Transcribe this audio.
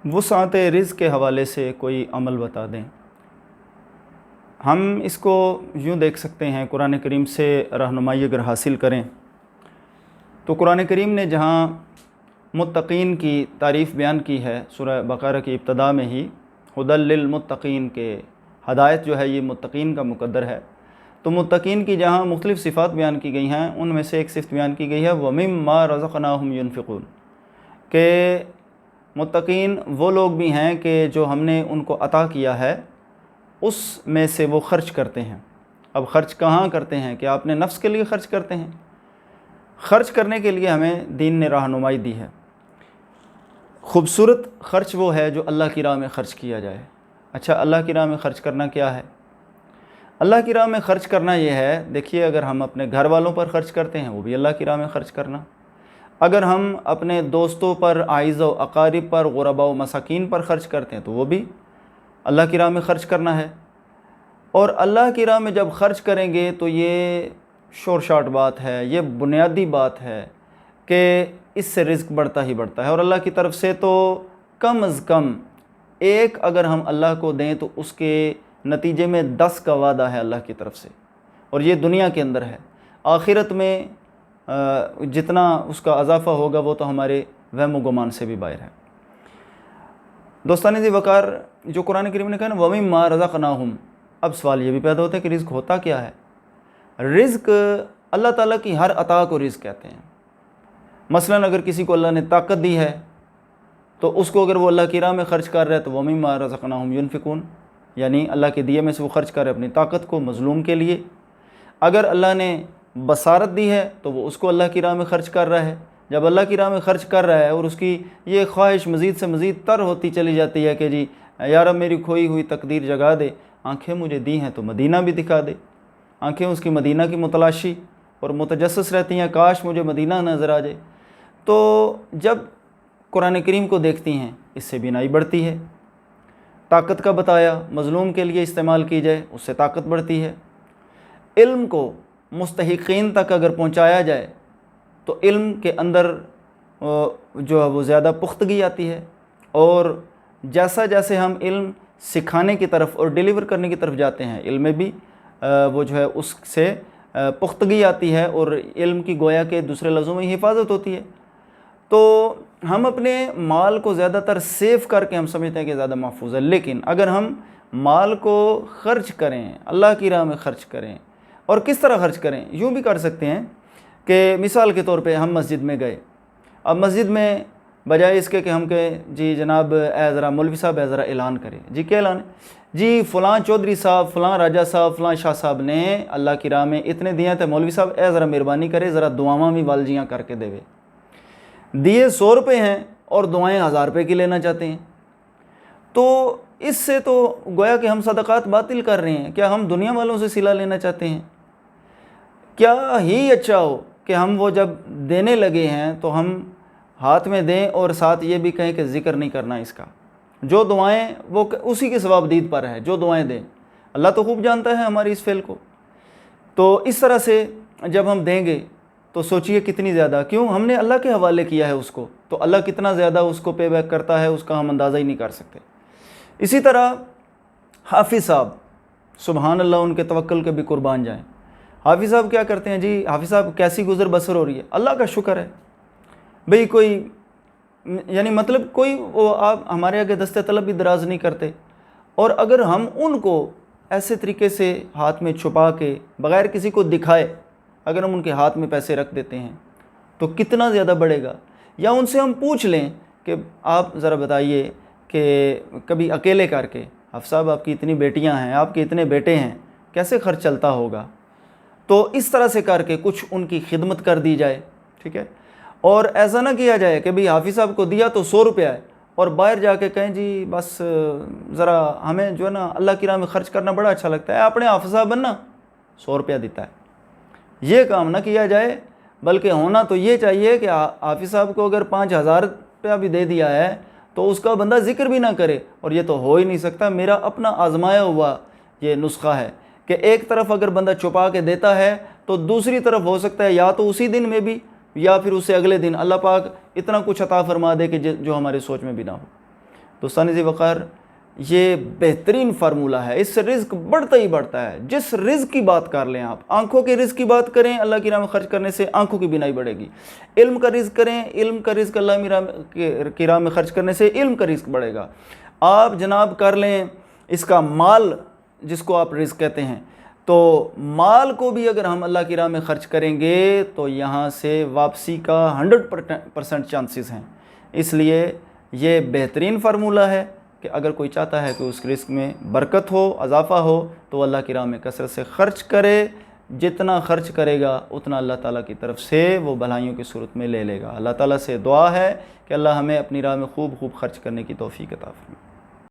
وسعت رزق کے حوالے سے کوئی عمل بتا دیں۔ ہم اس کو یوں دیکھ سکتے ہیں، قرآن کریم سے رہنمائی اگر حاصل کریں تو قرآن کریم نے جہاں متقین کی تعریف بیان کی ہے سورہ بقرہ کی ابتدا میں ہی، ھدی للمتقین کے ہدایت جو ہے یہ متقین کا مقدر ہے، تو متقین کی جہاں مختلف صفات بیان کی گئی ہیں ان میں سے ایک صفت بیان کی گئی ہے وَمِمَّا رَزَقْنَاهُمْ يُنْفِقُونَ، کہ متقین وہ لوگ بھی ہیں کہ جو ہم نے ان کو عطا کیا ہے اس میں سے وہ خرچ کرتے ہیں۔ اب خرچ کہاں کرتے ہیں؟ کہ آپ نے نفس کے لیے خرچ کرتے ہیں؟ خرچ کرنے کے لیے ہمیں دین نے رہنمائی دی ہے۔ خوبصورت خرچ وہ ہے جو اللہ کی راہ میں خرچ کیا جائے۔ اچھا، اللہ کی راہ میں خرچ کرنا کیا ہے؟ اللہ کی راہ میں خرچ کرنا یہ ہے، دیکھیے اگر ہم اپنے گھر والوں پر خرچ کرتے ہیں وہ بھی اللہ کی راہ میں خرچ کرنا، اگر ہم اپنے دوستوں پر، اعزاء و اقارب پر، غرباء و مساکین پر خرچ کرتے ہیں تو وہ بھی اللہ کی راہ میں خرچ کرنا ہے۔ اور اللہ کی راہ میں جب خرچ کریں گے تو یہ شور شاٹ بات ہے، یہ بنیادی بات ہے کہ اس سے رزق بڑھتا ہی بڑھتا ہے، اور اللہ کی طرف سے تو کم از کم ایک اگر ہم اللہ کو دیں تو اس کے نتیجے میں 10 کا وعدہ ہے اللہ کی طرف سے، اور یہ دنیا کے اندر ہے۔ آخرت میں جتنا اس کا اضافہ ہوگا وہ تو ہمارے وہم و گمان سے بھی باہر ہے۔ دوستان ذی وقار، جو قرآن کریم نے کہا نا وَمِمَّا رَزَقْنَاهُمْ، اب سوال یہ بھی پیدا ہوتا ہے کہ رزق ہوتا کیا ہے؟ رزق اللہ تعالیٰ کی ہر عطا کو رزق کہتے ہیں۔ مثلا اگر کسی کو اللہ نے طاقت دی ہے تو اس کو اگر وہ اللہ کی راہ میں خرچ کر رہا ہے تو وَمِمَّا رَزَقْنَاهُمْ يُنْفِقُونَ، یعنی اللہ کے دیے میں سے وہ خرچ کر رہے اپنی طاقت کو مظلوم کے لیے۔ اگر اللہ نے بصارت دی ہے تو وہ اس کو اللہ کی راہ میں خرچ کر رہا ہے۔ جب اللہ کی راہ میں خرچ کر رہا ہے اور اس کی یہ خواہش مزید سے مزید تر ہوتی چلی جاتی ہے کہ جی یا رب میری کھوئی ہوئی تقدیر جگا دے، آنکھیں مجھے دی ہیں تو مدینہ بھی دکھا دے، آنکھیں اس کی مدینہ کی متلاشی اور متجسس رہتی ہیں، کاش مجھے مدینہ نظر آ جائے۔ تو جب قرآن کریم کو دیکھتی ہیں اس سے بینائی بڑھتی ہے۔ طاقت کا بتایا، مظلوم کے لیے استعمال کی جائے اس سے طاقت بڑھتی ہے۔ علم کو مستحقین تک اگر پہنچایا جائے تو علم کے اندر جو ہے وہ زیادہ پختگی آتی ہے، اور جیسا جیسے ہم علم سکھانے کی طرف اور ڈیلیور کرنے کی طرف جاتے ہیں علم میں بھی وہ جو ہے اس سے پختگی آتی ہے، اور علم کی گویا کے دوسرے لفظوں میں حفاظت ہوتی ہے۔ تو ہم اپنے مال کو زیادہ تر سیو کر کے ہم سمجھتے ہیں کہ زیادہ محفوظ ہے، لیکن اگر ہم مال کو خرچ کریں، اللہ کی راہ میں خرچ کریں، اور کس طرح خرچ کریں؟ یوں بھی کر سکتے ہیں کہ مثال کے طور پہ ہم مسجد میں گئے، اب مسجد میں بجائے اس کے کہ ہم کہیں جی جناب اے ذرا مولوی صاحب اے ذرا اعلان کریں، جی کیا اعلان ہے؟ جی فلاں چودھری صاحب، فلاں راجہ صاحب، فلاں شاہ صاحب نے اللہ کی راہ میں اتنے دیے تھے، مولوی صاحب اے ذرا مہربانی کرے ذرا دعاواں بھی والجیاں کر کے دے۔ دیے 100 روپے ہیں اور دعائیں 1000 روپے کی لینا چاہتے ہیں، تو اس سے تو گویا کہ ہم صدقات باطل کر رہے ہیں۔ کیا ہم دنیا والوں سے صلہ لینا چاہتے ہیں؟ کیا ہی اچھا ہو کہ ہم وہ جب دینے لگے ہیں تو ہم ہاتھ میں دیں اور ساتھ یہ بھی کہیں کہ ذکر نہیں کرنا اس کا، جو دعائیں وہ اسی کے ثوابدید پر ہے، جو دعائیں دیں اللہ تو خوب جانتا ہے ہماری اس فعل کو۔ تو اس طرح سے جب ہم دیں گے تو سوچئے کتنی زیادہ، کیوں ہم نے اللہ کے حوالے کیا ہے اس کو، تو اللہ کتنا زیادہ اس کو پے بیک کرتا ہے اس کا ہم اندازہ ہی نہیں کر سکتے۔ اسی طرح حافظ صاحب، سبحان اللہ، ان کے توکل کے بھی قربان جائیں۔ حافظ صاحب کیا کرتے ہیں؟ جی حافظ صاحب کیسی گزر بسر ہو رہی ہے؟ اللہ کا شکر ہے بھئی، کوئی یعنی مطلب کوئی وہ آپ ہمارے آگے دست طلب بھی دراز نہیں کرتے، اور اگر ہم ان کو ایسے طریقے سے ہاتھ میں چھپا کے بغیر کسی کو دکھائے اگر ہم ان کے ہاتھ میں پیسے رکھ دیتے ہیں تو کتنا زیادہ بڑھے گا۔ یا ان سے ہم پوچھ لیں کہ آپ ذرا بتائیے کہ کبھی اکیلے کر کے حافظ صاحب آپ کی اتنی بیٹیاں ہیں، آپ کے اتنے بیٹے ہیں، کیسے خرچ چلتا ہوگا؟ تو اس طرح سے کر کے کچھ ان کی خدمت کر دی جائے، ٹھیک ہے۔ اور ایسا نہ کیا جائے کہ بھئی حافظ صاحب کو دیا تو 100 روپیہ ہے اور باہر جا کے کہیں جی بس ذرا ہمیں جو ہے نا اللہ کی راہ میں خرچ کرنا بڑا اچھا لگتا ہے، اپنے حافظ صاحب بننا 100 روپیہ دیتا ہے۔ یہ کام نہ کیا جائے، بلکہ ہونا تو یہ چاہیے کہ حافظ صاحب کو اگر 5000 روپیہ بھی دے دیا ہے تو اس کا بندہ ذکر بھی نہ کرے، اور یہ تو ہو ہی نہیں سکتا۔ میرا اپنا آزمایا ہوا یہ نسخہ ہے کہ ایک طرف اگر بندہ چھپا کے دیتا ہے تو دوسری طرف ہو سکتا ہے یا تو اسی دن میں بھی یا پھر اس سے اگلے دن اللہ پاک اتنا کچھ عطا فرما دے کہ جو ہمارے سوچ میں بھی نہ ہو۔ دوستان ذی وقار، یہ بہترین فارمولہ ہے، اس سے رزق بڑھتا ہی بڑھتا ہے۔ جس رزق کی بات کر لیں آپ، آنکھوں کے رزق کی بات کریں، اللہ کی راہ میں خرچ کرنے سے آنکھوں کی بینائی بڑھے گی۔ علم کا رزق کریں، علم کا رزق اللہ کی راہ میں خرچ کرنے سے علم کا رزق بڑھے گا۔ آپ جناب کر لیں اس کا مال، جس کو آپ رزق کہتے ہیں، تو مال کو بھی اگر ہم اللہ کی راہ میں خرچ کریں گے تو یہاں سے واپسی کا 100% چانسز ہیں۔ اس لیے یہ بہترین فارمولہ ہے کہ اگر کوئی چاہتا ہے کہ اس رزق میں برکت ہو، اضافہ ہو، تو اللہ کی راہ میں کثرت سے خرچ کرے۔ جتنا خرچ کرے گا اتنا اللہ تعالیٰ کی طرف سے وہ بھلائیوں کی صورت میں لے لے گا۔ اللہ تعالیٰ سے دعا ہے کہ اللہ ہمیں اپنی راہ میں خوب خرچ کرنے کی توفیق عطا فرمائے۔